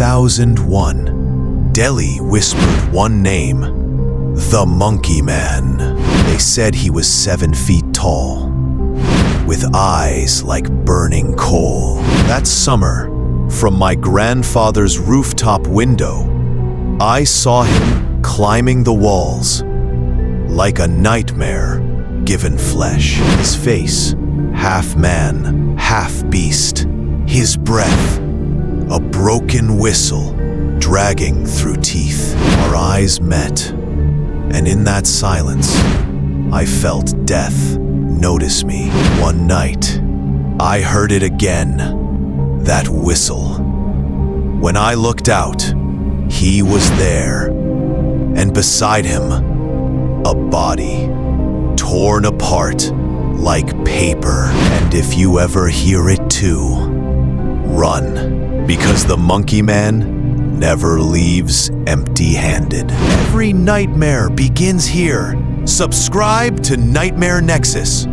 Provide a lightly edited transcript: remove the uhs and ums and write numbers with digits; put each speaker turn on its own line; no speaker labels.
2001, Delhi whispered one name, the Monkey Man. They said he was 7 feet tall, with eyes like burning coal. That summer, from my grandfather's rooftop window, I saw him climbing the walls, like a nightmare given flesh. His face, half man, half beast. His breath, a broken whistle dragging through teeth. Our eyes met, and in that silence, I felt death notice me. One night, I heard it again, that whistle. When I looked out, he was there, and beside him, a body, torn apart like paper. And if you ever hear it too, run, because the Monkey Man never leaves empty-handed. Every nightmare begins here. Subscribe to Nightmare Nexus.